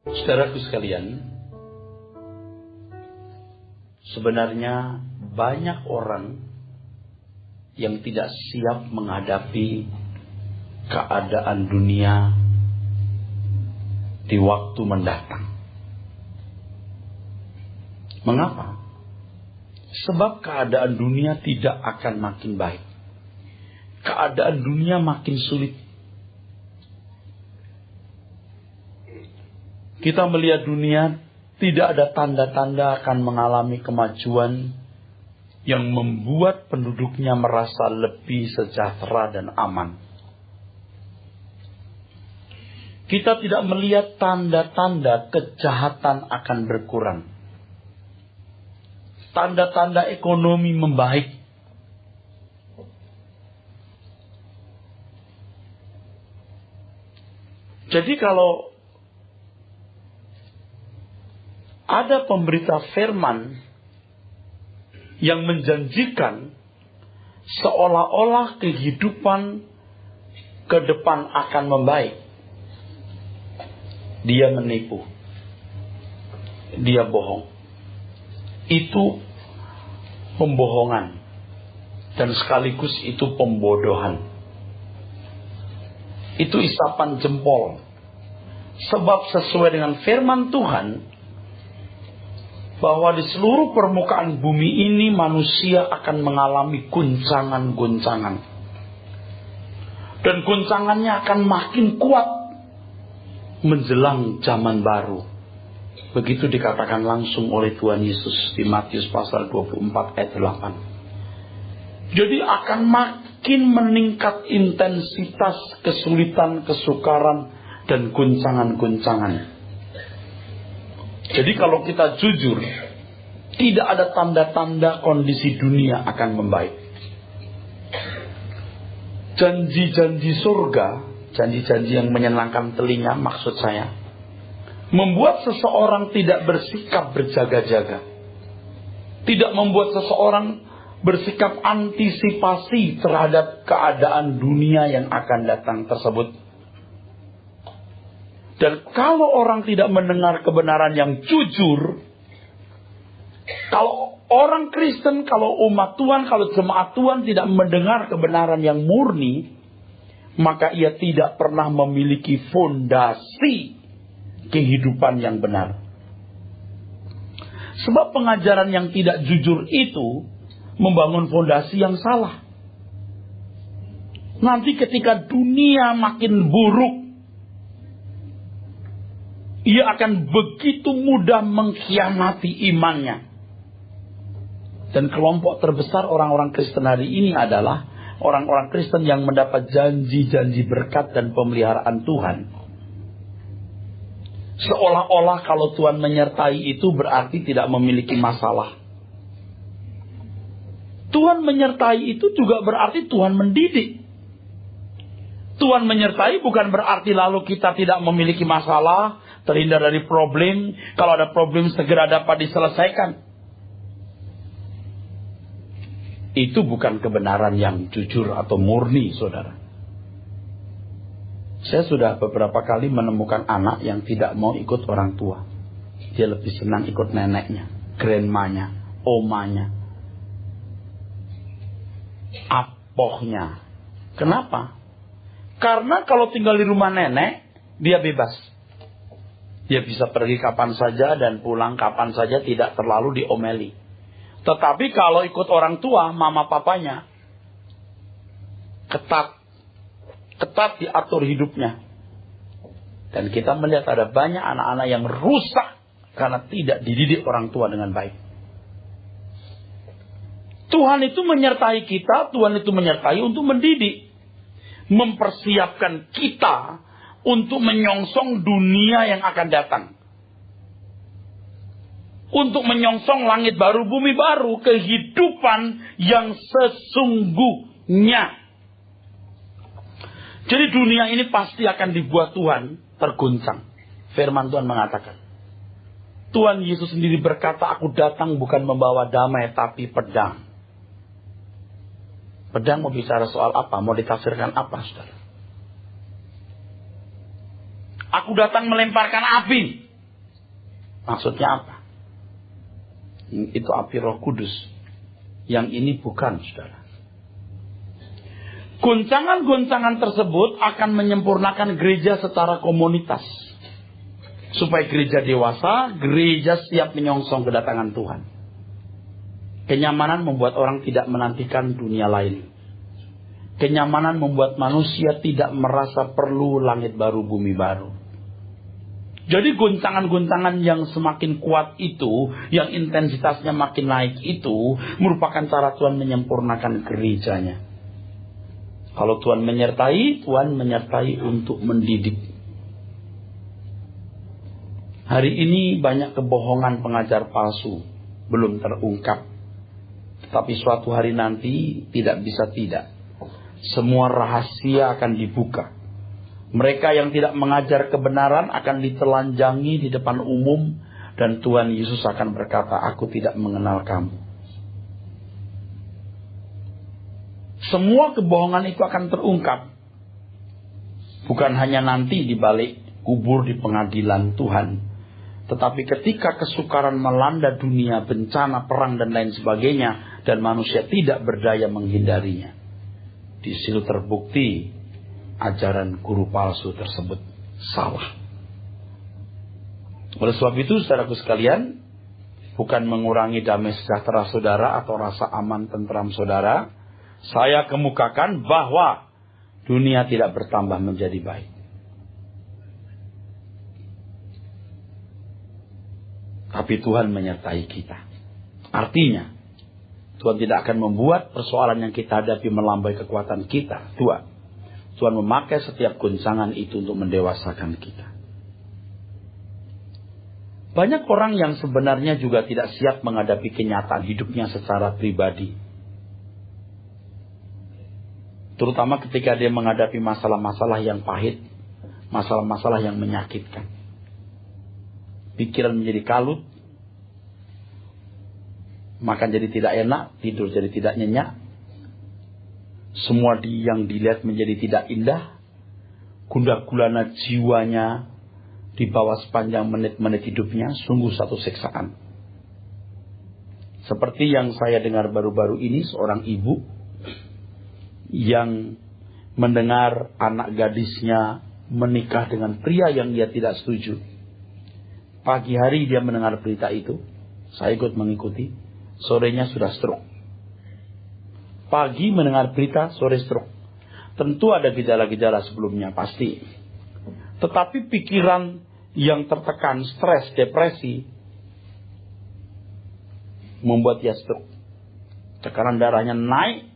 Saudaraku sekalian, sebenarnya banyak orang yang tidak siap menghadapi keadaan dunia di waktu mendatang. Mengapa? Sebab keadaan dunia tidak akan makin baik. Keadaan dunia makin sulit. Kita melihat dunia tidak ada tanda-tanda akan mengalami kemajuan yang membuat penduduknya merasa lebih sejahtera dan aman. Kita tidak melihat tanda-tanda kejahatan akan berkurang. Tanda-tanda ekonomi membaik. Jadi kalau ada pemberita firman yang menjanjikan seolah-olah kehidupan ke depan akan membaik, dia menipu. Dia bohong. Itu pembohongan. Dan sekaligus itu pembodohan. Itu isapan jempol. Sebab sesuai dengan firman Tuhan, bahwa di seluruh permukaan bumi ini manusia akan mengalami guncangan-guncangan. Dan guncangannya akan makin kuat menjelang zaman baru. Begitu dikatakan langsung oleh Tuhan Yesus di Matius pasal 24 ayat 8. Jadi akan makin meningkat intensitas kesulitan, kesukaran, dan guncangan-guncangan. Jadi kalau kita jujur, tidak ada tanda-tanda kondisi dunia akan membaik. Janji-janji surga, janji-janji yang menyenangkan telinga maksud saya, membuat seseorang tidak bersikap berjaga-jaga. Tidak membuat seseorang bersikap antisipasi terhadap keadaan dunia yang akan datang tersebut. Dan kalau orang tidak mendengar kebenaran yang jujur, kalau orang Kristen, kalau umat Tuhan, kalau jemaat Tuhan tidak mendengar kebenaran yang murni, maka ia tidak pernah memiliki fondasi kehidupan yang benar. Sebab pengajaran yang tidak jujur itu membangun fondasi yang salah. Nanti ketika dunia makin buruk, ia akan begitu mudah mengkhianati imannya. Dan kelompok terbesar orang-orang Kristen hari ini adalah orang-orang Kristen yang mendapat janji-janji berkat dan pemeliharaan Tuhan. Seolah-olah kalau Tuhan menyertai itu berarti tidak memiliki masalah. Tuhan menyertai itu juga berarti Tuhan mendidik. Tuhan menyertai bukan berarti lalu kita tidak memiliki masalah, terhindar dari problem, kalau ada problem segera dapat diselesaikan. Itu bukan kebenaran yang jujur atau murni, saudara. Saya sudah beberapa kali menemukan anak yang tidak mau ikut orang tua. Dia lebih senang ikut neneknya, grandmanya, omanya, apohnya. Kenapa? Karena kalau tinggal di rumah nenek, dia bebas. Dia bisa pergi kapan saja dan pulang kapan saja, tidak terlalu diomeli. Tetapi kalau ikut orang tua, mama papanya, ketat diatur hidupnya. Dan kita melihat ada banyak anak-anak yang rusak karena tidak dididik orang tua dengan baik. Tuhan itu menyertai kita, Tuhan itu menyertai untuk mendidik. Mempersiapkan kita untuk menyongsong dunia yang akan datang. Untuk menyongsong langit baru, bumi baru, kehidupan yang sesungguhnya. Jadi dunia ini pasti akan dibuat Tuhan terguncang. Firman Tuhan mengatakan, Tuhan Yesus sendiri berkata, aku datang bukan membawa damai tapi pedang. Pedang mau bicara soal apa? Mau ditafsirkan apa, saudara? Aku datang melemparkan api. Maksudnya apa? Itu api Roh Kudus. Yang ini bukan, saudara. Goncangan-goncangan tersebut akan menyempurnakan gereja secara komunitas. Supaya gereja dewasa, gereja siap menyongsong kedatangan Tuhan. Kenyamanan membuat orang tidak menantikan dunia lain. Kenyamanan membuat manusia tidak merasa perlu langit baru, bumi baru. Jadi goncangan-goncangan yang semakin kuat itu, yang intensitasnya makin naik itu, merupakan cara Tuhan menyempurnakan gerejanya. Kalau Tuhan menyertai untuk mendidik. Hari ini banyak kebohongan pengajar palsu, belum terungkap. Tetapi suatu hari nanti tidak bisa tidak. Semua rahasia akan dibuka. Mereka yang tidak mengajar kebenaran akan ditelanjangi di depan umum. Dan Tuhan Yesus akan berkata, aku tidak mengenal kamu. Semua kebohongan itu akan terungkap. Bukan hanya nanti di balik kubur di pengadilan Tuhan. Tetapi ketika kesukaran melanda dunia, bencana, perang dan lain sebagainya. Dan manusia tidak berdaya menghindarinya. Di situ terbukti ajaran guru palsu tersebut salah. Oleh sebab itu, saudaraku sekalian, bukan mengurangi damai sejahtera saudara atau rasa aman tentram saudara, saya kemukakan bahwa dunia tidak bertambah menjadi baik. Tapi Tuhan menyertai kita. Artinya, Tuhan tidak akan membuat persoalan yang kita hadapi melampaui kekuatan kita. Tuhan memakai setiap goncangan itu untuk mendewasakan kita. Banyak orang yang sebenarnya juga tidak siap menghadapi kenyataan hidupnya secara pribadi. Terutama ketika dia menghadapi masalah-masalah yang pahit, masalah-masalah yang menyakitkan. Pikiran menjadi kalut, makan jadi tidak enak, tidur jadi tidak nyenyak. Semua yang dilihat menjadi tidak indah. Gundah gulana jiwanya di bawah sepanjang menit-menit hidupnya. Sungguh satu siksaan. Seperti yang saya dengar baru-baru ini, seorang ibu yang mendengar anak gadisnya menikah dengan pria yang dia tidak setuju. Pagi hari dia mendengar berita itu. Saya ikut mengikuti. Sorenya sudah stroke. Pagi mendengar berita, sore stroke. Tentu ada gejala-gejala sebelumnya, pasti. Tetapi pikiran yang tertekan, stres, depresi, membuat dia stroke. Tekanan darahnya naik,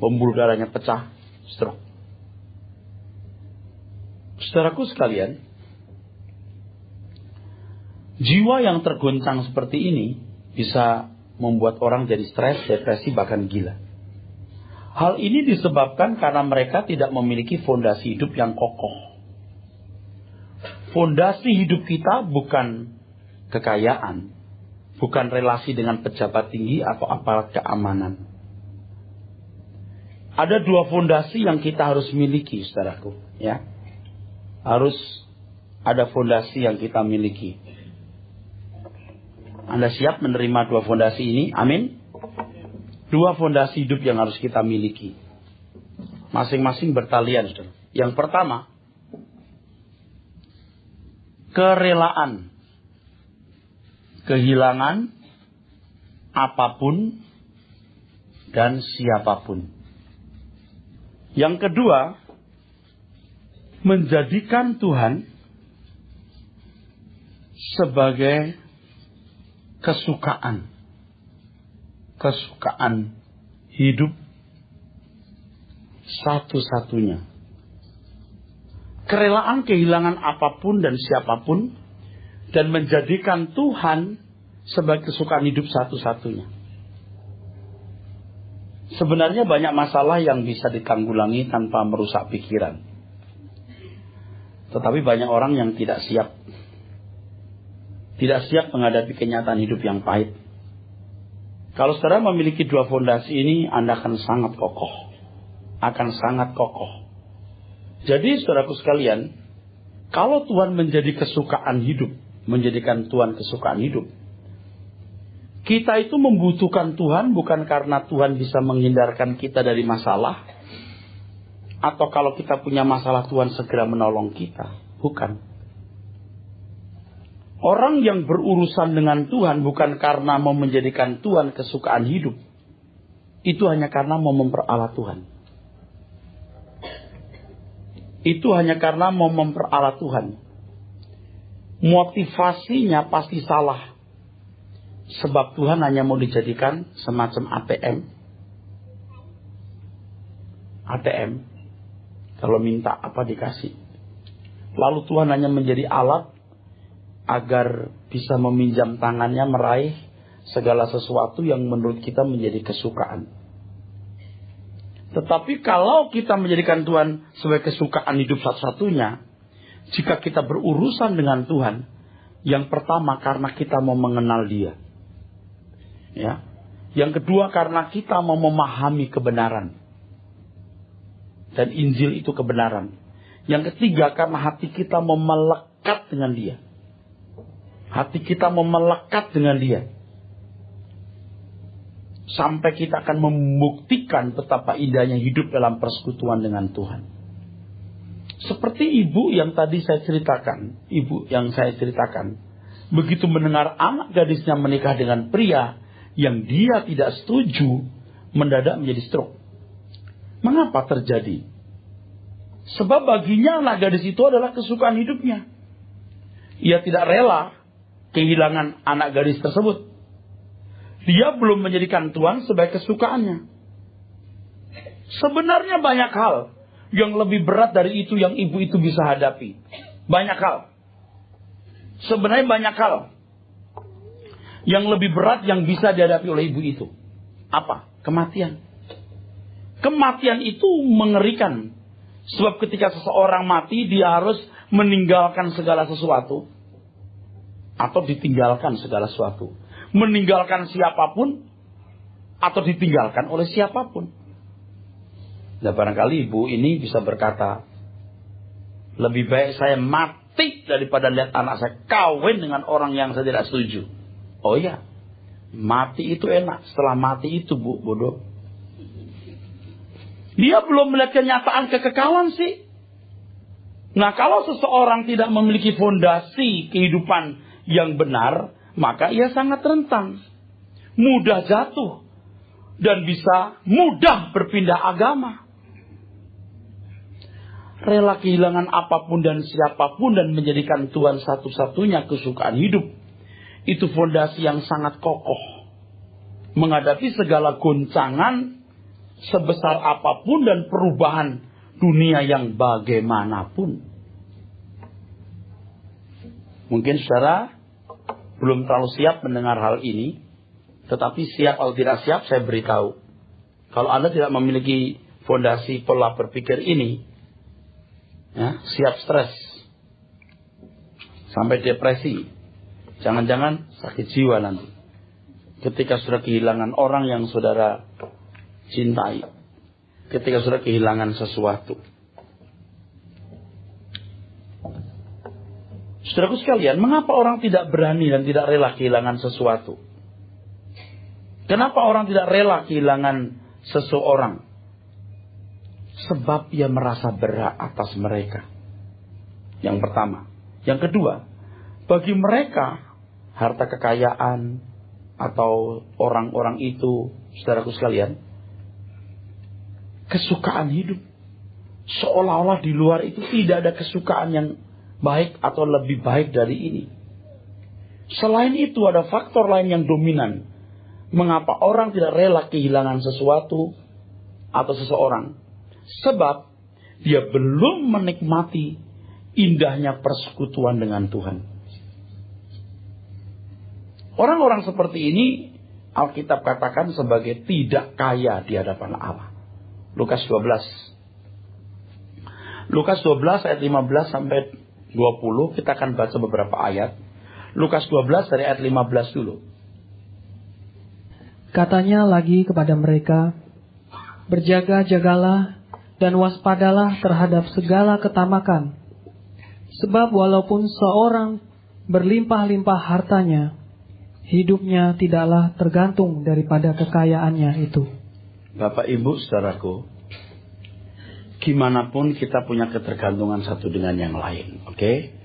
pembuluh darahnya pecah, stroke. Saudaraku sekalian, jiwa yang tergoncang seperti ini bisa membuat orang jadi stres, depresi, bahkan gila. Hal ini disebabkan karena mereka tidak memiliki fondasi hidup yang kokoh. Fondasi hidup kita bukan kekayaan, bukan relasi dengan pejabat tinggi atau aparat keamanan. Ada dua fondasi yang kita harus miliki, saudaraku. Ya, harus ada fondasi yang kita miliki. Anda siap menerima dua fondasi ini? Amin. Dua fondasi hidup yang harus kita miliki. Masing-masing bertalian, saudara. Yang pertama, kerelaan. Kehilangan apapun dan siapapun. Yang kedua, menjadikan Tuhan sebagai kesukaan hidup satu-satunya. Kerelaan kehilangan apapun dan siapapun dan menjadikan Tuhan sebagai kesukaan hidup satu-satunya. Sebenarnya banyak masalah yang bisa ditanggulangi tanpa merusak pikiran. Tetapi banyak orang yang tidak siap. Tidak siap menghadapi kenyataan hidup yang pahit. Kalau saudara memiliki dua fondasi ini, Anda akan sangat kokoh. Akan sangat kokoh. Jadi saudaraku sekalian, kalau Tuhan menjadi kesukaan hidup menjadikan Tuhan kesukaan hidup. Kita itu membutuhkan Tuhan bukan karena Tuhan bisa menghindarkan kita dari masalah, atau kalau kita punya masalah Tuhan segera menolong kita. Bukan. Orang yang berurusan dengan Tuhan bukan karena mau menjadikan Tuhan kesukaan hidup. Itu hanya karena mau memperalat Tuhan. Itu hanya karena mau memperalat Tuhan. Motivasinya pasti salah. Sebab Tuhan hanya mau dijadikan semacam ATM. ATM. Kalau minta apa dikasih. Lalu Tuhan hanya menjadi alat agar bisa meminjam tangannya meraih segala sesuatu yang menurut kita menjadi kesukaan. Tetapi kalau kita menjadikan Tuhan sebagai kesukaan hidup satu-satunya, jika kita berurusan dengan Tuhan, yang pertama karena kita mau mengenal Dia. Ya. Yang kedua karena kita mau memahami kebenaran. Dan Injil itu kebenaran. Yang ketiga karena hati kita mau melekat dengan Dia. Hati kita mau melekat dengan Dia. Sampai kita akan membuktikan betapa indahnya hidup dalam persekutuan dengan Tuhan. Seperti ibu yang tadi saya ceritakan. Ibu yang saya ceritakan. Begitu mendengar anak gadisnya menikah dengan pria yang dia tidak setuju, mendadak menjadi stroke. Mengapa terjadi? Sebab baginya anak gadis itu adalah kesukaan hidupnya. Ia tidak rela kehilangan anak gadis tersebut. Dia belum menjadikan Tuhan sebagai kesukaannya. Sebenarnya banyak hal yang lebih berat dari itu yang ibu itu bisa hadapi. Banyak hal. Sebenarnya banyak hal yang lebih berat yang bisa dihadapi oleh ibu itu. Apa? Kematian. Kematian itu mengerikan. Sebab ketika seseorang mati, dia harus meninggalkan segala sesuatu. Atau ditinggalkan segala sesuatu. Meninggalkan siapapun. Atau ditinggalkan oleh siapapun. Nah barangkali ibu ini bisa berkata, lebih baik saya mati daripada lihat anak saya kawin dengan orang yang saya tidak setuju. Oh iya, mati itu enak. Setelah mati itu bodoh. Dia belum melihat kenyataan kekekalan sih. Nah kalau seseorang tidak memiliki fondasi kehidupan yang benar, maka ia sangat rentan. Mudah jatuh. Dan bisa mudah berpindah agama. Rela kehilangan apapun dan siapapun dan menjadikan Tuhan satu-satunya kesukaan hidup. Itu fondasi yang sangat kokoh. Menghadapi segala goncangan sebesar apapun dan perubahan dunia yang bagaimanapun. Mungkin saudara belum terlalu siap mendengar hal ini. Tetapi siap atau tidak siap saya beritahu. Kalau Anda tidak memiliki fondasi pola berpikir ini, ya, siap stres. Sampai depresi. Jangan-jangan sakit jiwa nanti. Ketika sudah kehilangan orang yang saudara cintai. Ketika sudah kehilangan sesuatu. Saudaraku sekalian, mengapa orang tidak berani dan tidak rela kehilangan sesuatu? Kenapa orang tidak rela kehilangan seseorang? Sebab ia merasa berat atas mereka. Yang pertama. Yang kedua, bagi mereka, harta kekayaan atau orang-orang itu, saudaraku sekalian, kesukaan hidup. Seolah-olah di luar itu tidak ada kesukaan yang baik atau lebih baik dari ini. Selain itu ada faktor lain yang dominan. Mengapa orang tidak rela kehilangan sesuatu atau seseorang? Sebab dia belum menikmati indahnya persekutuan dengan Tuhan. Orang-orang seperti ini Alkitab katakan sebagai tidak kaya di hadapan Allah. Lukas 12. Lukas 12 ayat 15 sampai 20. Kita akan baca beberapa ayat. Lukas 12 dari ayat 15 dulu. Katanya lagi kepada mereka, berjaga-jagalah dan waspadalah terhadap segala ketamakan. Sebab walaupun seorang berlimpah-limpah hartanya, hidupnya tidaklah tergantung daripada kekayaannya itu. Bapak Ibu saudaraku, gimana pun kita punya ketergantungan satu dengan yang lain, oke?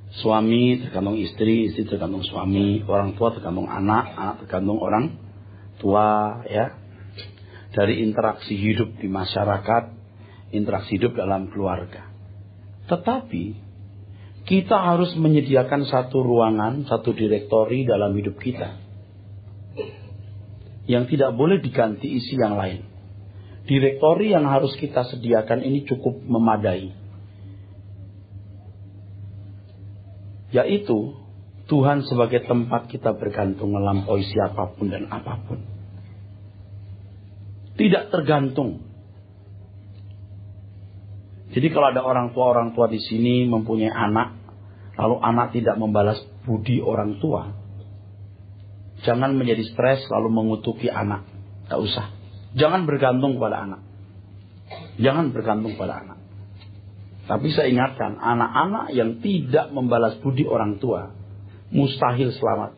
Suami tergantung istri, istri tergantung suami, orang tua tergantung anak, anak tergantung orang tua, ya. Dari interaksi hidup di masyarakat, interaksi hidup dalam keluarga. Tetapi kita harus menyediakan satu ruangan, satu direktori dalam hidup kita yang tidak boleh diganti isi yang lain. Direktori yang harus kita sediakan ini cukup memadai, yaitu Tuhan sebagai tempat kita bergantung melampaui siapapun dan apapun. Tidak tergantung. Jadi kalau ada orang tua di sini mempunyai anak, lalu anak tidak membalas budi orang tua, jangan menjadi stres lalu mengutuki anak. Tak usah. Jangan bergantung pada anak. Jangan bergantung pada anak. Tapi saya ingatkan, anak-anak yang tidak membalas budi orang tua mustahil selamat.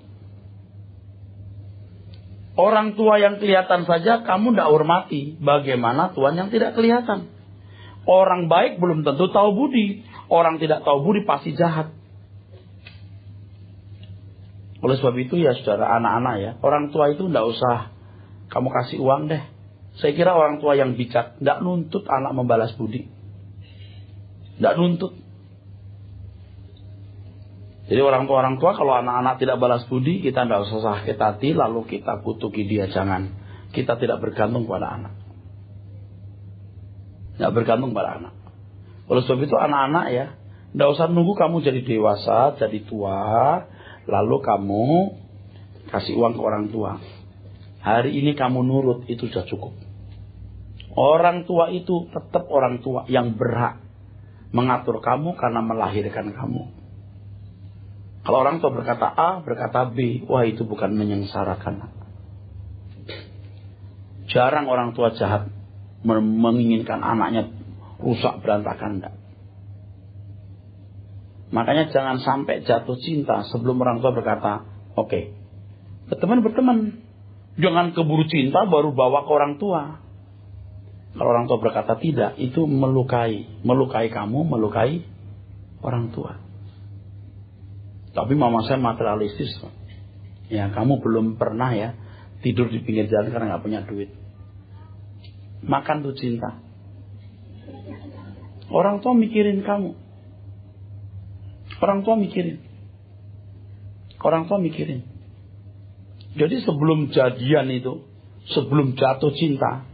Orang tua yang kelihatan saja kamu tidak hormati, bagaimana Tuhan yang tidak kelihatan? Orang baik belum tentu tahu budi. Orang tidak tahu budi pasti jahat. Oleh sebab itu ya saudara, anak-anak ya, orang tua itu tidak usah kamu kasih uang deh. Saya kira orang tua yang bijak tidak nuntut anak membalas budi. Tidak nuntut. Jadi orang tua kalau anak-anak tidak balas budi, kita tidak usah sakit hati lalu kita kutuki dia, jangan. Kita tidak bergantung pada anak. Tidak bergantung pada anak. Oleh sebab itu anak-anak ya, tidak usah nunggu kamu jadi dewasa, jadi tua, lalu kamu kasih uang ke orang tua. Hari ini kamu nurut, itu sudah cukup. Orang tua itu tetap orang tua yang berhak mengatur kamu karena melahirkan kamu. Kalau orang tua berkata A, berkata B, wah itu bukan menyengsarakan. Jarang orang tua jahat menginginkan anaknya rusak berantakan. Enggak. Makanya jangan sampai jatuh cinta sebelum orang tua berkata, oke, berteman. Jangan keburu cinta baru bawa ke orang tua. Kalau orang tua berkata tidak, itu melukai kamu, melukai orang tua. Tapi mama saya materialistis. Ya, kamu belum pernah ya tidur di pinggir jalan karena nggak punya duit. Makan tuh cinta. Orang tua mikirin kamu. Orang tua mikirin. Jadi sebelum jadian itu, sebelum jatuh cinta,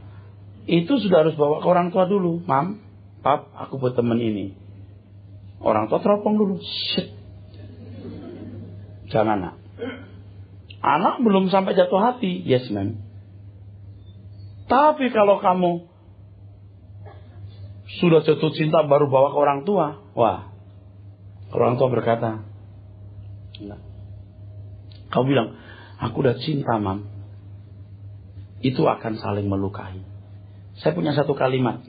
itu sudah harus bawa ke orang tua dulu. Mam, pap, aku buat temen ini. Orang tua teropong dulu. Shit. Jangan nak. Anak belum sampai jatuh hati. Yes ma'am. Tapi kalau kamu sudah jatuh cinta baru bawa ke orang tua, wah, orang tua berkata, enggak. Kamu bilang, aku udah cinta mam. Itu akan saling melukai. Saya punya satu kalimat.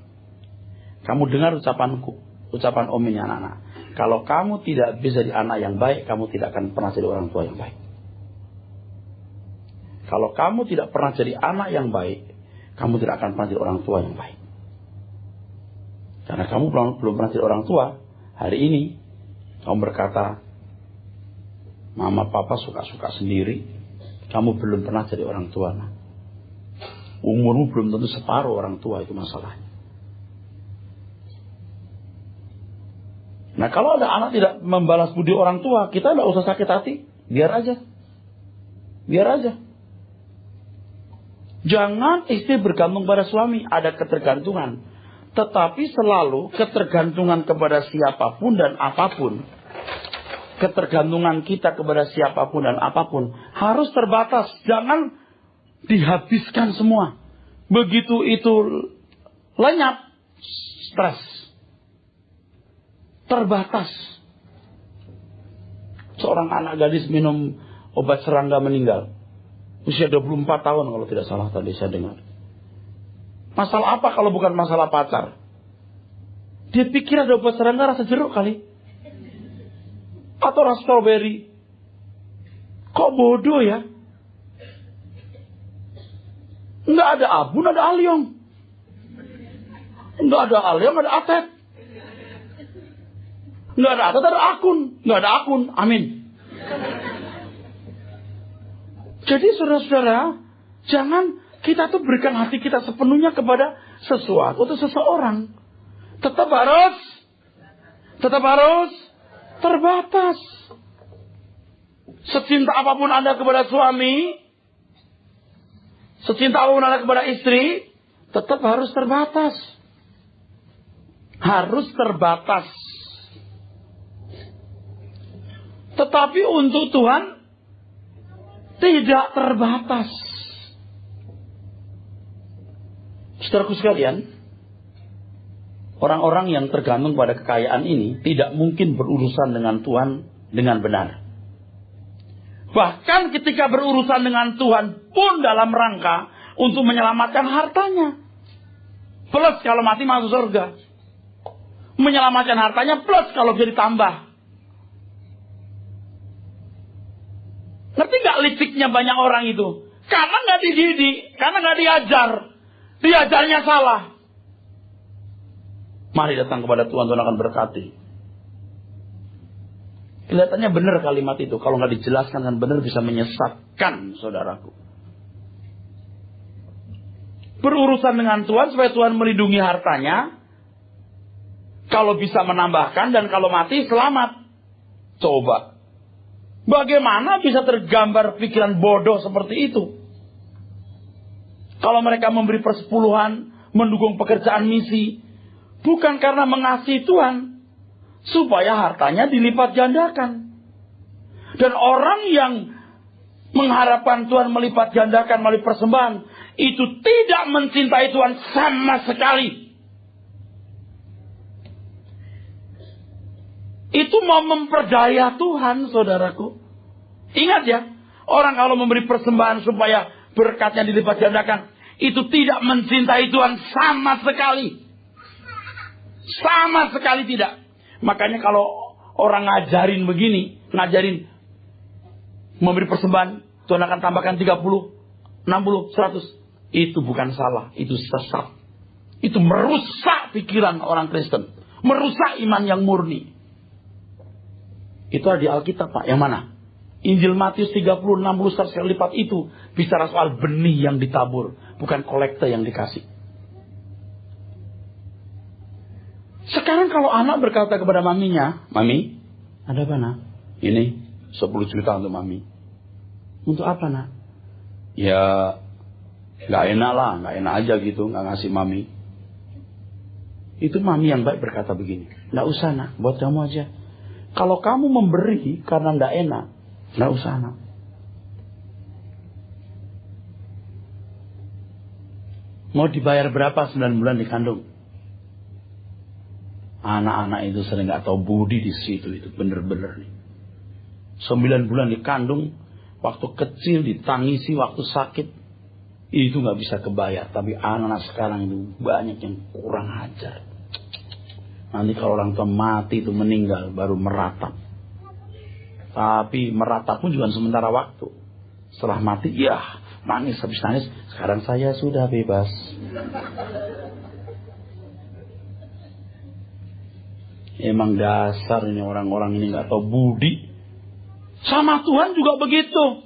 Kamu dengar ucapanku, ucapan om ini anak-anak. Kalau kamu tidak bisa jadi anak yang baik, kamu tidak akan pernah jadi orang tua yang baik. Kalau kamu tidak pernah jadi anak yang baik, kamu tidak akan pernah jadi orang tua yang baik. Karena kamu belum pernah jadi orang tua, hari ini kamu berkata, mama papa suka-suka sendiri, kamu belum pernah jadi orang tua. Nah, umurmu belum tentu separuh orang tua, itu masalahnya. Nah kalau ada anak tidak membalas budi orang tua, kita tidak usah sakit hati. Biar aja. Jangan istri bergantung pada suami. Ada ketergantungan. Tetapi selalu ketergantungan kepada siapapun dan apapun. Ketergantungan kita kepada siapapun dan apapun harus terbatas. Jangan dihabiskan semua. Begitu itu lenyap, stres. Terbatas. Seorang anak gadis minum obat serangga meninggal. Usia 24 tahun kalau tidak salah tadi saya dengar. Masalah apa kalau bukan masalah pacar? Dia pikir ada obat serangga rasa jeruk kali. Atau rasa strawberry. Kok bodoh ya? Nggak ada Abun, ada Alyong. Nggak ada Alyong, ada Atet. Nggak ada Atet, ada Akun. Nggak ada Akun, amin. Jadi saudara-saudara, jangan kita tuh berikan hati kita sepenuhnya kepada sesuatu atau seseorang. Tetap harus terbatas. Secinta apapun Anda kepada suami, secinta apapun Anda kepada istri, tetap harus terbatas. Harus terbatas. Tetapi untuk Tuhan tidak terbatas. Saudaraku sekalian, orang-orang yang tergantung pada kekayaan ini tidak mungkin berurusan dengan Tuhan dengan benar. Bahkan ketika berurusan dengan Tuhan pun dalam rangka untuk menyelamatkan hartanya. Plus kalau mati masuk surga. Menyelamatkan hartanya plus kalau bisa ditambah. Ngerti gak litiknya banyak orang itu? Karena gak dididik, karena gak diajar. Diajarnya salah. Mari datang kepada Tuhan, Tuhan akan berkati. Kelihatannya benar kalimat itu. Kalau nggak dijelaskan dengan benar bisa menyesatkan saudaraku. Berurusan dengan Tuhan supaya Tuhan melindungi hartanya. Kalau bisa menambahkan dan kalau mati selamat. Coba. Bagaimana bisa tergambar pikiran bodoh seperti itu? Kalau mereka memberi persepuluhan, mendukung pekerjaan misi. Bukan karena mengasihi Tuhan. Supaya hartanya dilipat gandakan. Dan orang yang mengharapkan Tuhan melipat gandakan melalui persembahan, itu tidak mencintai Tuhan sama sekali. Itu mau memperdaya Tuhan, saudaraku. Ingat ya, orang kalau memberi persembahan supaya berkatnya dilipat gandakan, itu tidak mencintai Tuhan sama sekali. Sama sekali tidak. Makanya kalau orang ngajarin begini, ngajarin memberi persembahan, Tuhan akan tambahkan 30, 60, 100. Itu bukan salah, itu sesat. Itu merusak pikiran orang Kristen. Merusak iman yang murni. Itu ada di Alkitab, Pak. Yang mana? Injil Matius 30, 60, 100 kali lipat itu bicara soal benih yang ditabur, bukan kolekte yang dikasih. Sekarang kalau anak berkata kepada maminya, Mami, ada apa nak? Ini 10 juta untuk mami. Untuk apa nak? Ya, gak enak lah, gak enak aja gitu, gak ngasih mami. Itu mami yang baik berkata begini, gak usah nak, buat kamu aja. Kalau kamu memberi karena gak enak, gak usah nak. Mau dibayar berapa 9 bulan dikandung? Anak-anak itu sering gak tahu budi di situ. Itu bener-bener nih. 9 bulan dikandung. Waktu kecil ditangisi. Waktu sakit. Itu gak bisa kebayar. Tapi anak-anak sekarang itu banyak yang kurang ajar. Nanti kalau orang tua mati itu meninggal. Baru meratap. Tapi meratap pun juga sementara waktu. Setelah mati ya nangis. Habis nangis. Sekarang saya sudah bebas. Emang dasar ini orang-orang ini gak tahu budi. Sama Tuhan juga begitu.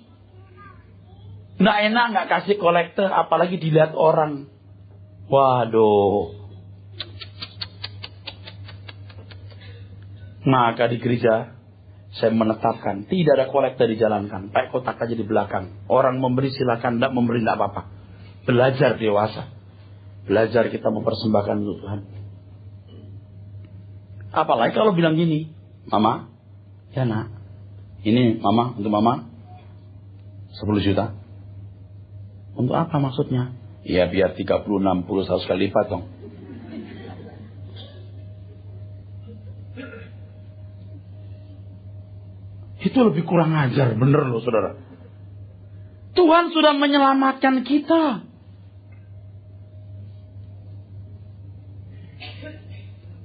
Nggak enak gak kasih kolektor, apalagi dilihat orang. Waduh. Maka di gereja saya menetapkan tidak ada kolektor dijalankan. Pakai kotak aja di belakang. Orang memberi silakan, tidak memberi tidak apa-apa. Belajar dewasa. Belajar kita mempersembahkan untuk Tuhan. Apalagi kalau bilang gini, Mama, ya nak, ini Mama, untuk Mama 10 juta. Untuk apa maksudnya? Ya biar 30, 60, 100 kali lipat dong. Itu lebih kurang ajar, bener loh saudara. Tuhan sudah menyelamatkan kita.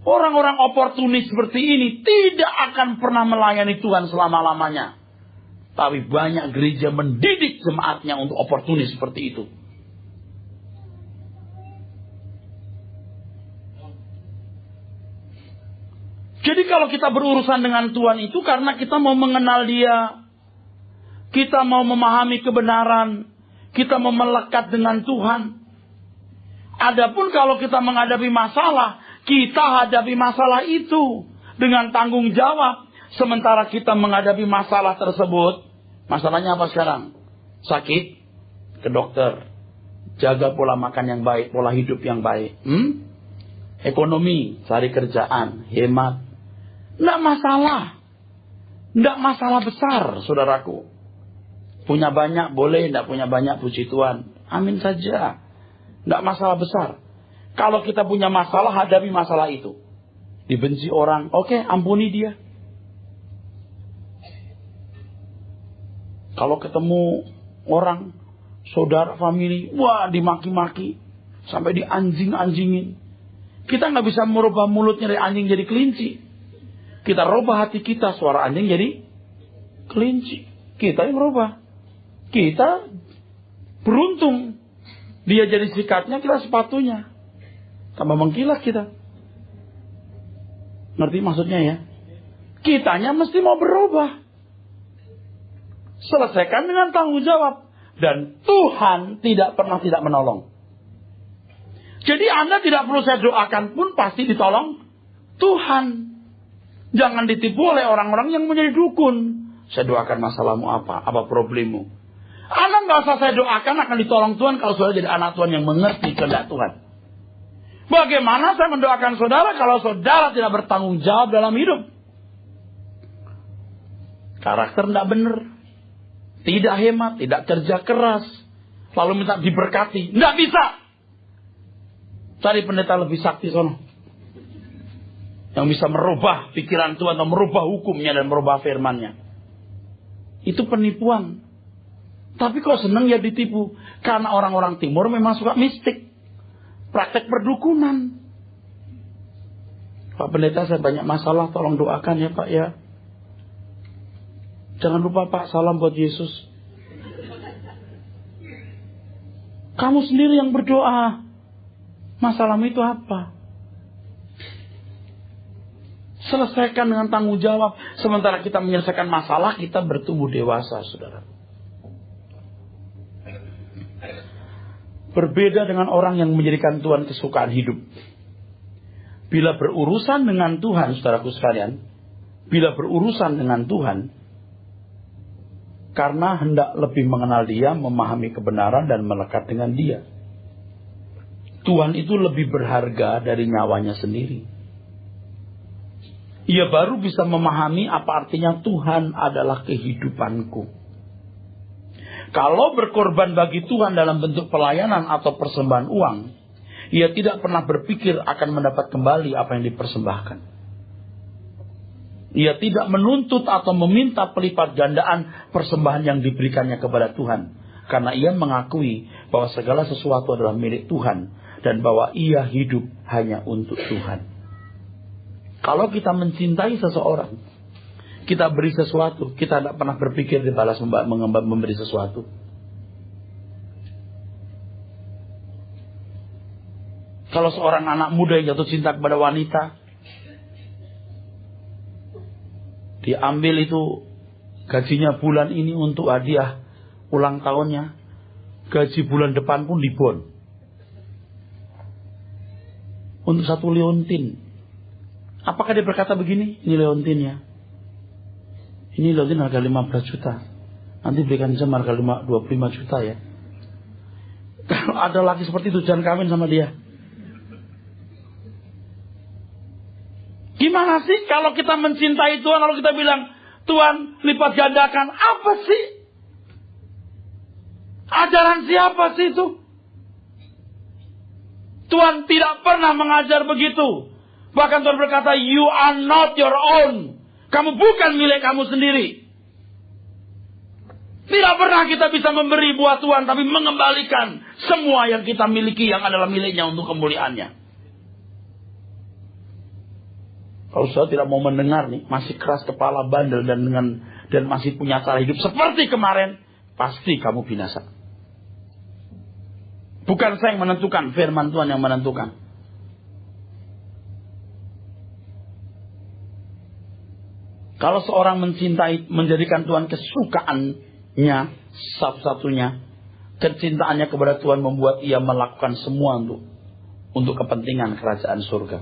Orang-orang oportunis seperti ini tidak akan pernah melayani Tuhan selama-lamanya. Tapi banyak gereja mendidik jemaatnya untuk oportunis seperti itu. Jadi kalau kita berurusan dengan Tuhan itu karena kita mau mengenal Dia, kita mau memahami kebenaran, kita mau melekat dengan Tuhan. Adapun kalau kita menghadapi masalah, kita hadapi masalah itu dengan tanggung jawab. Sementara kita menghadapi masalah tersebut, masalahnya apa sekarang? Sakit, ke dokter. Jaga pola makan yang baik, pola hidup yang baik. Ekonomi, cari kerjaan, hemat. Tidak masalah. Tidak masalah besar, saudaraku. Punya banyak boleh, tidak punya banyak puji Tuhan. Amin saja. Tidak masalah besar. Kalau kita punya masalah, hadapi masalah itu. Dibenci orang, oke, ampuni dia. Kalau ketemu orang, saudara, famili, wah dimaki-maki. Sampai dianjing-anjingin. Kita nggak bisa merubah mulutnya dari anjing jadi kelinci. Kita rubah hati kita, suara anjing jadi kelinci. Kita yang merubah. Kita beruntung. Dia jadi sikatnya, kita sepatunya. Tambah mengkilat kita. Ngerti maksudnya ya? Kitanya mesti mau berubah. Selesaikan dengan tanggung jawab. Dan Tuhan tidak pernah tidak menolong. Jadi Anda tidak perlu saya doakan pun pasti ditolong Tuhan. Jangan ditipu oleh orang-orang yang menjadi dukun. Saya doakan masalahmu apa problemmu. Anda nggak usah saya doakan akan ditolong Tuhan kalau saudara jadi anak Tuhan yang mengerti kehendak Tuhan. Bagaimana saya mendoakan saudara kalau saudara tidak bertanggung jawab dalam hidup? Karakter tidak benar. Tidak hemat, tidak kerja keras. Lalu minta diberkati. Tidak bisa. Cari pendeta lebih sakti sono. Yang bisa merubah pikiran Tuhan atau merubah hukumnya dan merubah firman-Nya. Itu penipuan. Tapi kok senang ya ditipu? Karena orang-orang timur memang suka mistik. Praktek perdukunan. Pak Pendeta, saya banyak masalah, tolong doakan ya Pak ya. Jangan lupa Pak, salam buat Yesus. Kamu sendiri yang berdoa. Masalahmu itu apa? Selesaikan dengan tanggung jawab. Sementara kita menyelesaikan masalah, kita bertumbuh dewasa, saudara. Berbeda dengan orang yang menjadikan Tuhan kesukaan hidup. Bila berurusan dengan Tuhan, saudaraku sekalian, bila berurusan dengan Tuhan, karena hendak lebih mengenal Dia, memahami kebenaran dan melekat dengan Dia. Tuhan itu lebih berharga dari nyawanya sendiri. Ia baru bisa memahami apa artinya Tuhan adalah kehidupanku. Kalau berkorban bagi Tuhan dalam bentuk pelayanan atau persembahan uang, ia tidak pernah berpikir akan mendapat kembali apa yang dipersembahkan. Ia tidak menuntut atau meminta pelipat gandaan persembahan yang diberikannya kepada Tuhan. Karena ia mengakui bahwa segala sesuatu adalah milik Tuhan. Dan bahwa ia hidup hanya untuk Tuhan. Kalau kita mencintai seseorang, kita beri sesuatu, kita tidak pernah berpikir dibalas memberi sesuatu. Kalau seorang anak muda yang jatuh cinta kepada wanita, diambil itu gajinya bulan ini untuk hadiah ulang tahunnya, gaji bulan depan pun dibon. Untuk 1 leontin. Apakah dia berkata begini? Ini leontinnya. Ini leontin harga 15 juta. Nanti berikan jam harga 25 juta ya. Kalau ada laki seperti itu, jangan kawin sama dia. Gimana sih kalau kita mencintai Tuhan, kalau kita bilang, Tuhan lipat gandakan, apa sih? Ajaran siapa sih itu? Tuhan tidak pernah mengajar begitu. Bahkan Tuhan berkata, you are not your own. Kamu bukan milik kamu sendiri. Tidak pernah kita bisa memberi buat Tuhan, tapi mengembalikan semua yang kita miliki yang adalah miliknya untuk kemuliaannya. Kalau saya tidak mau mendengar nih, masih keras kepala, bandel, dan dan masih punya cara hidup seperti kemarin, pasti kamu binasa. Bukan saya yang menentukan, firman Tuhan yang menentukan. Kalau seorang mencintai, menjadikan Tuhan kesukaannya satu-satunya, kecintaannya kepada Tuhan membuat ia melakukan semua untuk kepentingan kerajaan surga.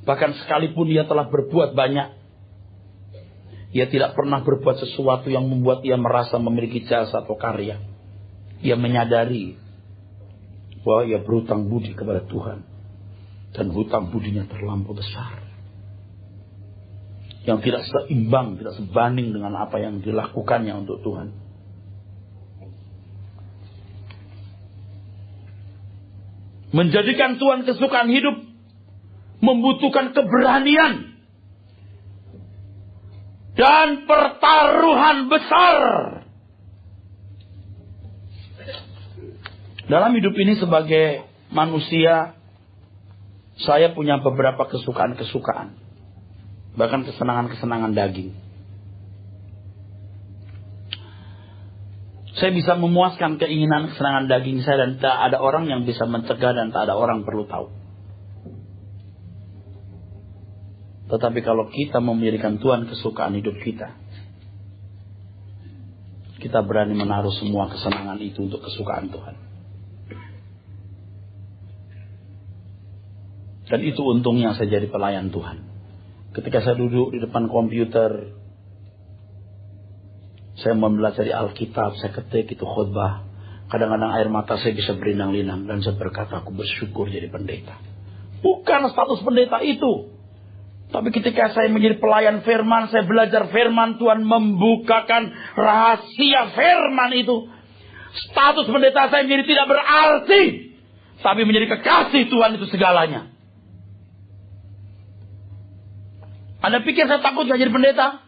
Bahkan sekalipun ia telah berbuat banyak, ia tidak pernah berbuat sesuatu yang membuat ia merasa memiliki jasa atau karya. Ia menyadari bahwa ia berhutang budi kepada Tuhan, dan hutang budinya terlampau besar, yang tidak seimbang, tidak sebanding dengan apa yang dilakukannya untuk Tuhan. Menjadikan Tuhan kesukaan hidup membutuhkan keberanian dan pertaruhan besar. Dalam hidup ini sebagai manusia, saya punya beberapa kesukaan-kesukaan, bahkan kesenangan-kesenangan daging. Saya bisa memuaskan keinginan kesenangan daging saya, dan tak ada orang yang bisa mencegah, dan tak ada orang perlu tahu. Tetapi kalau kita memberikan Tuhan kesukaan hidup kita, kita berani menaruh semua kesenangan itu untuk kesukaan Tuhan. Dan itu untungnya saya jadi pelayan Tuhan. Ketika saya duduk di depan komputer, saya mempelajari Alkitab, saya ketik itu khotbah. Kadang-kadang air mata saya bisa berlinang-linang, dan saya berkata, aku bersyukur jadi pendeta. Bukan status pendeta itu. Tapi ketika saya menjadi pelayan firman, saya belajar firman, Tuhan membukakan rahasia firman itu. Status pendeta saya menjadi tidak berarti, tapi menjadi kekasih Tuhan itu segalanya. Anda pikir saya takut gak jadi pendeta?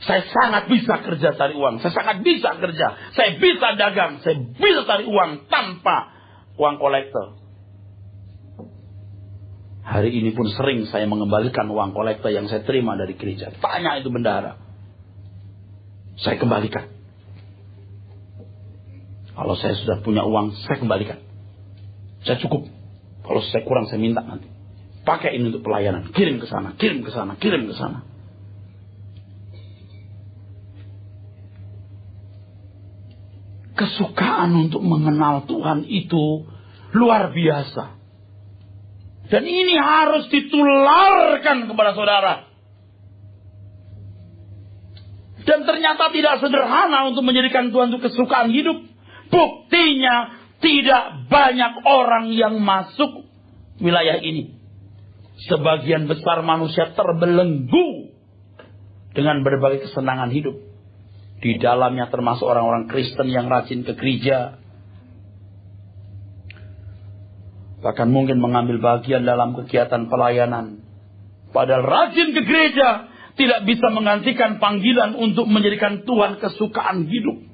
Saya sangat bisa kerja cari uang. Saya sangat bisa kerja. Saya bisa dagang. Saya bisa cari uang tanpa uang kolektor. Hari ini pun sering saya mengembalikan uang kolektor yang saya terima dari gereja. Tanya itu bendahara. Saya kembalikan. Kalau saya sudah punya uang, saya kembalikan. Saya cukup. Kalau saya kurang, saya minta nanti. Pakai ini untuk pelayanan. Kirim ke sana, kirim ke sana, kirim ke sana. Kesukaan untuk mengenal Tuhan itu luar biasa. Dan ini harus ditularkan kepada saudara. Dan ternyata tidak sederhana untuk menjadikan Tuhan itu kesukaan hidup. Buktinya tidak banyak orang yang masuk wilayah ini. Sebagian besar manusia terbelenggu dengan berbagai kesenangan hidup. Di dalamnya termasuk orang-orang Kristen yang rajin ke gereja. Bahkan mungkin mengambil bagian dalam kegiatan pelayanan. Padahal rajin ke gereja tidak bisa menggantikan panggilan untuk menjadikan Tuhan kesukaan hidup.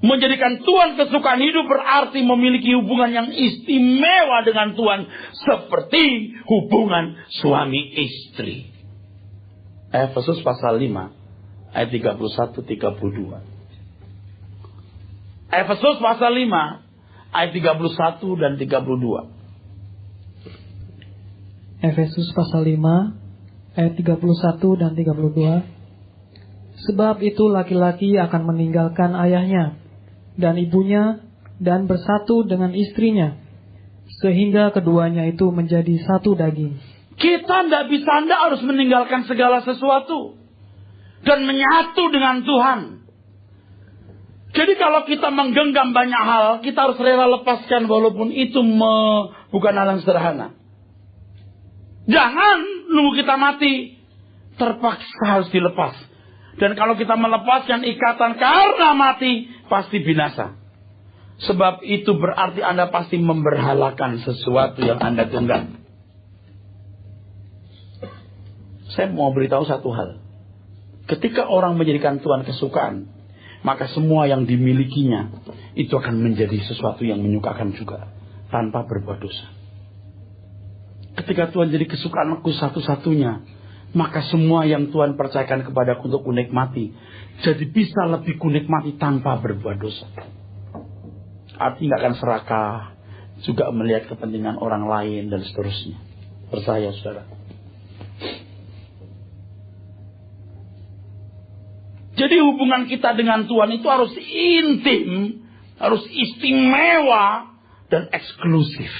Menjadikan Tuhan kesukaan hidup berarti memiliki hubungan yang istimewa dengan Tuhan. Seperti hubungan suami istri. Efesus pasal 5 ayat 31-32. Efesus pasal 5 ayat 31 dan 32. Efesus pasal 5 ayat 31 dan 32. Sebab itu laki-laki akan meninggalkan ayahnya dan ibunya, dan bersatu dengan istrinya, sehingga keduanya itu menjadi satu daging. Kita tidak bisa, Anda harus meninggalkan segala sesuatu dan menyatu dengan Tuhan. Jadi kalau kita menggenggam banyak hal, kita harus rela lepaskan walaupun itu bukan hal yang sederhana. Jangan nunggu kita mati, terpaksa harus dilepas. Dan kalau kita melepaskan ikatan karena mati, pasti binasa. Sebab itu berarti Anda pasti memberhalakan sesuatu yang Anda genggam. Saya mau beritahu satu hal. Ketika orang menjadikan Tuhan kesukaan, maka semua yang dimilikinya itu akan menjadi sesuatu yang menyukakan juga, tanpa berbuat dosa. Ketika Tuhan jadi kesukaanku satu-satunya, maka semua yang Tuhan percayakan kepadaku untuk kunikmati, jadi bisa lebih kunikmati tanpa berbuat dosa. Artinya gak akan serakah, juga melihat kepentingan orang lain dan seterusnya. Percaya saudara. Jadi hubungan kita dengan Tuhan itu harus intim, harus istimewa dan eksklusif.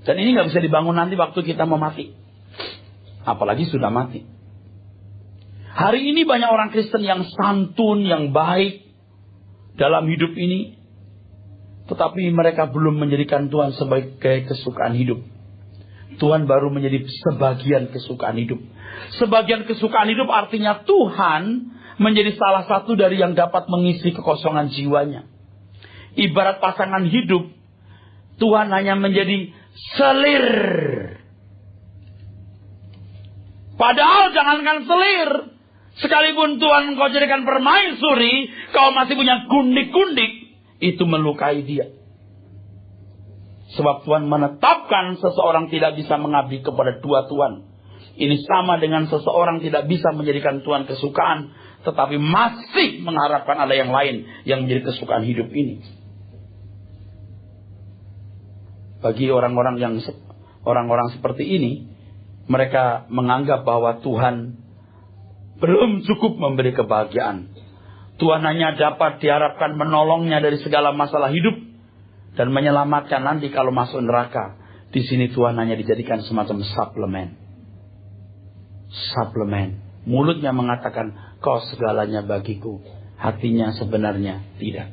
Dan ini gak bisa dibangun nanti waktu kita mau mati. Apalagi sudah mati. Hari ini banyak orang Kristen yang santun, yang baik dalam hidup ini. Tetapi mereka belum menjadikan Tuhan sebagai kesukaan hidup. Tuhan baru menjadi sebagian kesukaan hidup. Sebagian kesukaan hidup artinya Tuhan menjadi salah satu dari yang dapat mengisi kekosongan jiwanya. Ibarat pasangan hidup, Tuhan hanya menjadi selir. Padahal jangankan selir, sekalipun Tuhan engkau jadikan permaisuri, kau masih punya gundik-gundik, itu melukai dia. Sebab Tuhan menetapkan seseorang tidak bisa mengabdi kepada dua Tuhan. Ini sama dengan seseorang tidak bisa menjadikan Tuhan kesukaan, tetapi masih mengharapkan ada yang lain yang menjadi kesukaan hidup ini. Bagi orang-orang seperti ini, mereka menganggap bahwa Tuhan belum cukup memberi kebahagiaan. Tuhan hanya dapat diharapkan menolongnya dari segala masalah hidup dan menyelamatkan nanti kalau masuk neraka. Di sini Tuhan hanya dijadikan semacam suplemen. Mulutnya mengatakan kau segalanya bagiku, hatinya sebenarnya tidak.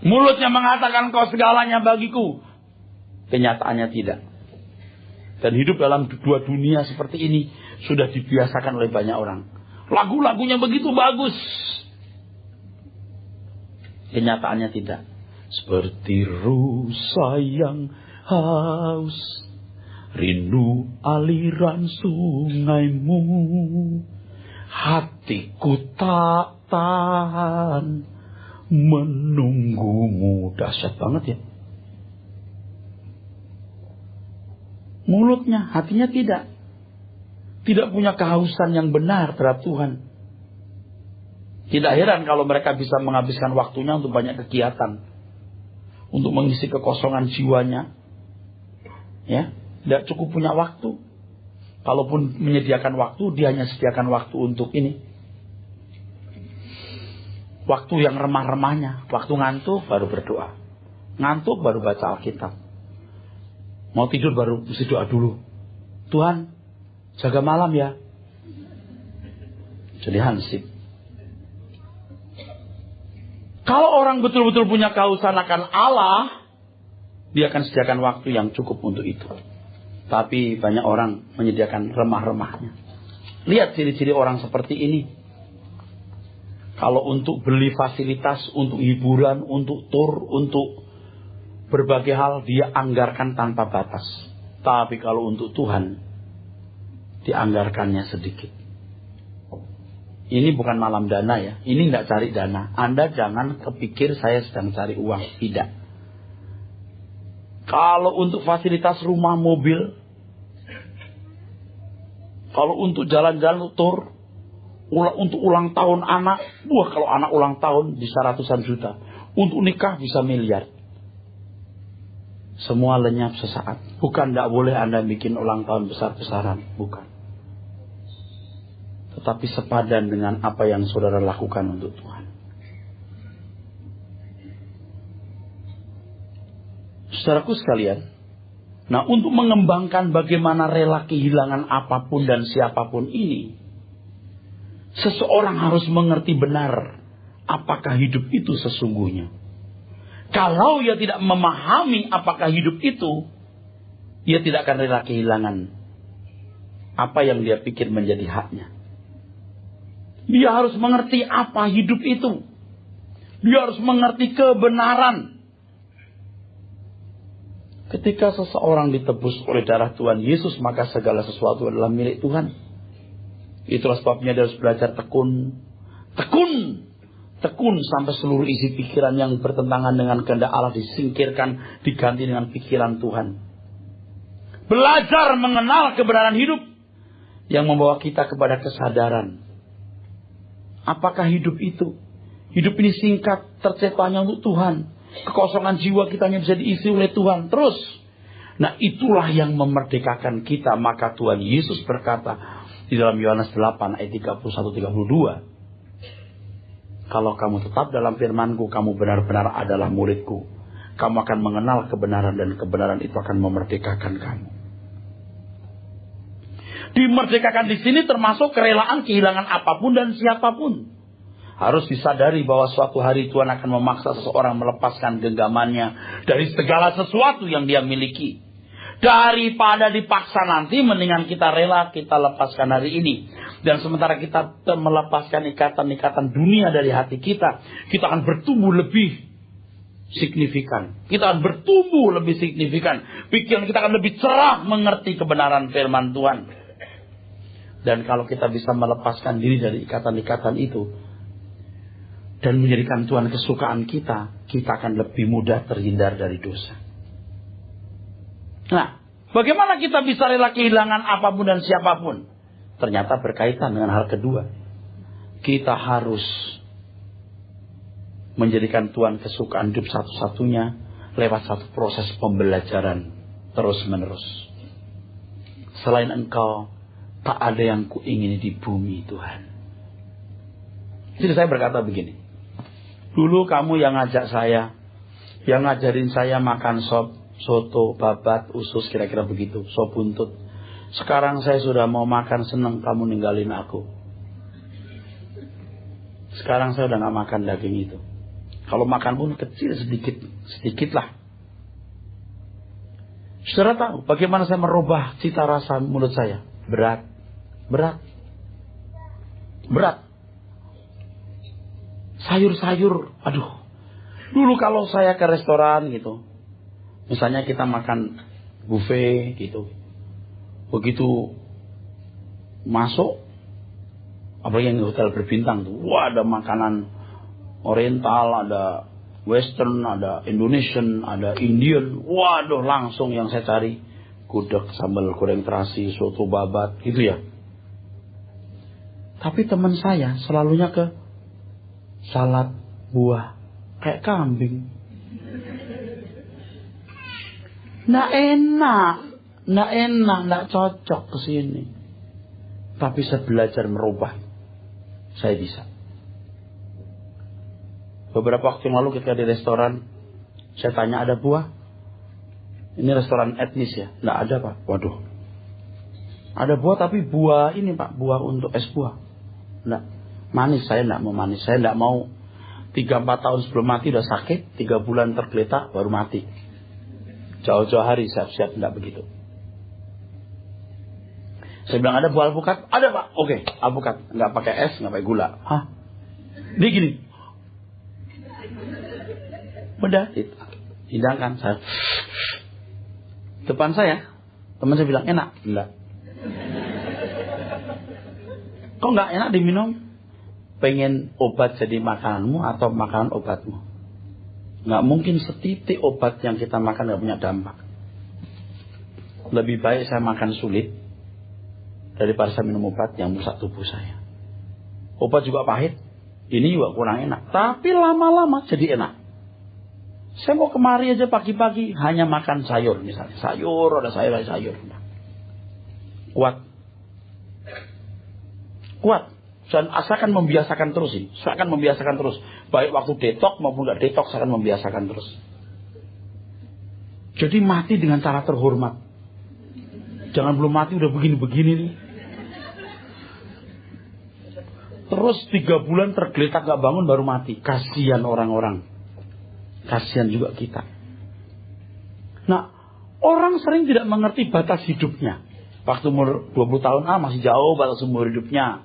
Mulutnya mengatakan kau segalanya bagiku, kenyataannya tidak. Dan hidup dalam dua dunia seperti ini sudah dibiasakan oleh banyak orang. Lagu-lagunya begitu bagus, kenyataannya tidak. Seperti rusa yang haus, rindu aliran sungaimu, hatiku tak tahan menunggumu. Dahsyat banget ya. Mulutnya, hatinya tidak. Tidak punya kehausan yang benar terhadap Tuhan. Tidak heran kalau mereka bisa menghabiskan waktunya untuk banyak kegiatan, untuk mengisi kekosongan jiwanya. Ya, tidak cukup punya waktu. Kalaupun menyediakan waktu, dia hanya sediakan waktu untuk ini. Waktu yang remah-remahnya. Waktu ngantuk baru berdoa. Ngantuk baru baca Alkitab. Mau tidur baru mesti doa dulu. Tuhan, jaga malam ya. Jadi hansip. Kalau orang betul-betul punya kehausan akan Allah, dia akan sediakan waktu yang cukup untuk itu. Tapi banyak orang menyediakan remah-remahnya. Lihat ciri-ciri orang seperti ini. Kalau untuk beli fasilitas, untuk hiburan, untuk tur, untuk berbagai hal, dia anggarkan tanpa batas. Tapi kalau untuk Tuhan, dianggarkannya sedikit. Ini bukan malam dana ya. Ini tidak cari dana. Anda jangan kepikir saya sedang cari uang. Tidak. Kalau untuk fasilitas rumah, mobil, kalau untuk jalan-jalan, tur, untuk ulang tahun anak, wah kalau anak ulang tahun bisa ratusan juta. Untuk nikah bisa miliar. Semua lenyap sesaat. Bukan tidak boleh Anda bikin ulang tahun besar-besaran. Bukan. Tetapi sepadan dengan apa yang saudara lakukan untuk Tuhan. Saudaraku sekalian. Nah, untuk mengembangkan bagaimana rela kehilangan apapun dan siapapun ini, seseorang harus mengerti benar apakah hidup itu sesungguhnya. Kalau ia tidak memahami apakah hidup itu, ia tidak akan rela kehilangan apa yang dia pikir menjadi haknya. Dia harus mengerti apa hidup itu. Dia harus mengerti kebenaran. Ketika seseorang ditebus oleh darah Tuhan Yesus, maka segala sesuatu adalah milik Tuhan. Itulah sebabnya dia harus belajar tekun. Tekun sampai seluruh isi pikiran yang bertentangan dengan kehendak Allah disingkirkan, diganti dengan pikiran Tuhan. Belajar mengenal kebenaran hidup. yang membawa kita kepada kesadaran. Apakah hidup itu? Hidup ini singkat, terciptanya untuk Tuhan. Kekosongan jiwa kita hanya bisa diisi oleh Tuhan. Terus. Nah, itulah yang memerdekakan kita. Maka Tuhan Yesus berkata di dalam Yohanes 8 ayat 31-32. Kalau kamu tetap dalam firman-Ku, kamu benar-benar adalah murid-Ku. Kamu akan mengenal kebenaran dan kebenaran itu akan memerdekakan kamu. Dimerdekakan di sini termasuk kerelaan kehilangan apapun dan siapapun. Harus disadari bahwa suatu hari Tuhan akan memaksa seseorang melepaskan genggamannya dari segala sesuatu yang dia miliki. Daripada dipaksa nanti, mendingan kita rela kita lepaskan hari ini. Dan sementara kita melepaskan ikatan-ikatan dunia dari hati kita, kita akan bertumbuh lebih signifikan. Kita akan bertumbuh lebih signifikan. Pikiran kita akan lebih cerah mengerti kebenaran firman Tuhan. Dan kalau kita bisa melepaskan diri dari ikatan-ikatan itu dan menjadikan Tuhan kesukaan kita, kita akan lebih mudah terhindar dari dosa. Nah, bagaimana kita bisa rela kehilangan apapun dan siapapun? Ternyata berkaitan dengan hal kedua. Kita harus menjadikan Tuhan kesukaan hidup satu-satunya lewat satu proses pembelajaran terus-menerus. Selain Engkau, tak ada yang kuingini di bumi, Tuhan. Jadi saya berkata begini. Dulu kamu yang ngajak saya, yang ngajarin saya makan sop, soto, babat, usus, kira-kira begitu, sop buntut. Sekarang saya sudah mau makan, senang kamu ninggalin aku. Sekarang saya udah gak makan daging itu. Kalau makan pun kecil sedikit lah. Saudara tahu bagaimana saya merubah cita rasa mulut saya? Berat. Sayur-sayur, aduh. Dulu kalau saya ke restoran gitu, misalnya kita makan buffet gitu, begitu masuk, apalagi yang hotel berbintang tuh, wah ada makanan Oriental, ada Western, ada Indonesian, ada Indian, waduh langsung yang saya cari gudeg, sambal goreng terasi, soto babat, gitu ya. Tapi teman saya selalunya ke salad buah, kayak kambing. Nggak enak, nggak cocok ke sini. Tapi saya belajar merubah, saya bisa. Beberapa waktu yang lalu ketika di restoran, saya tanya ada buah. Ini restoran etnis ya? Nggak ada Pak. Waduh. Ada buah tapi buah ini Pak. Buah untuk es buah. Nggak. Manis. Saya nggak mau manis. Saya nggak mau 3-4 tahun sebelum mati udah sakit. 3 bulan tergeletak baru mati. Jauh-jauh hari siap-siap. Nggak begitu. Saya bilang ada buah alpukat. Ada Pak. Oke. Alpukat. Nggak pakai es. Nggak pakai gula. Hah? Dia gini. Udah. Hidangkan. Saya depan saya, teman saya bilang enak, enggak. Kok enggak enak diminum? Pengen obat jadi makananmu atau makanan obatmu? Enggak mungkin setitik obat yang kita makan enggak punya dampak. Lebih baik saya makan sulit daripada saya minum obat yang merusak tubuh saya. Obat juga pahit, ini juga kurang enak. Tapi lama-lama jadi enak. Saya mau kemari aja pagi-pagi hanya makan sayur misalnya. Sayur, ada sayur. Kuat. Dan saya akan membiasakan terus ini. Saya akan membiasakan terus. Baik waktu detox maupun tidak detox saya akan membiasakan terus. Jadi mati dengan cara terhormat. Jangan belum mati udah begini-begini nih. Terus 3 bulan tergeletak gak bangun baru mati. Kasihan orang-orang. Kasihan juga kita. Nah, orang sering tidak mengerti batas hidupnya. Waktu umur 20 tahun, masih jauh batas umur hidupnya.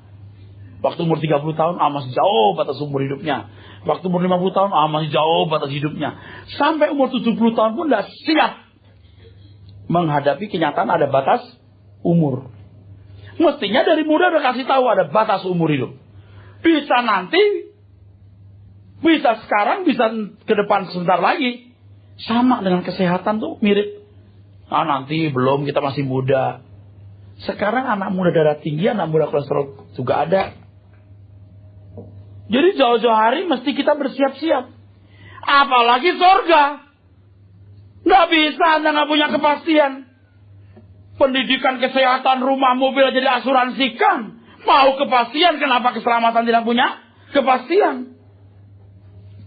Waktu umur 30 tahun, masih jauh batas umur hidupnya. Waktu umur 50 tahun, masih jauh batas hidupnya. Sampai umur 70 tahun pun tidak siap menghadapi kenyataan ada batas umur. Mestinya dari muda udah kasih tahu ada batas umur hidup. Bisa nanti, bisa sekarang, bisa ke depan sebentar lagi. Sama dengan kesehatan tuh mirip. Nanti belum, kita masih muda. Sekarang anak muda darah tinggi, anak muda kolesterol juga ada. Jadi jauh-jauh hari mesti kita bersiap-siap. Apalagi surga. Nggak bisa Anda nggak punya kepastian. Pendidikan, kesehatan, rumah, mobil aja diasuransikan. Mau kepastian, kenapa keselamatan tidak punya kepastian?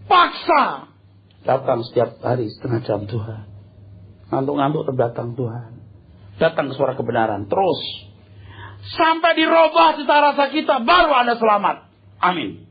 Paksa. Datang setiap hari setengah jam Tuhan. Ngantuk-ngantuk terdatang Tuhan. Datang ke suara kebenaran. Terus. Sampai dirubah cita rasa kita. Baru Anda selamat. Amin.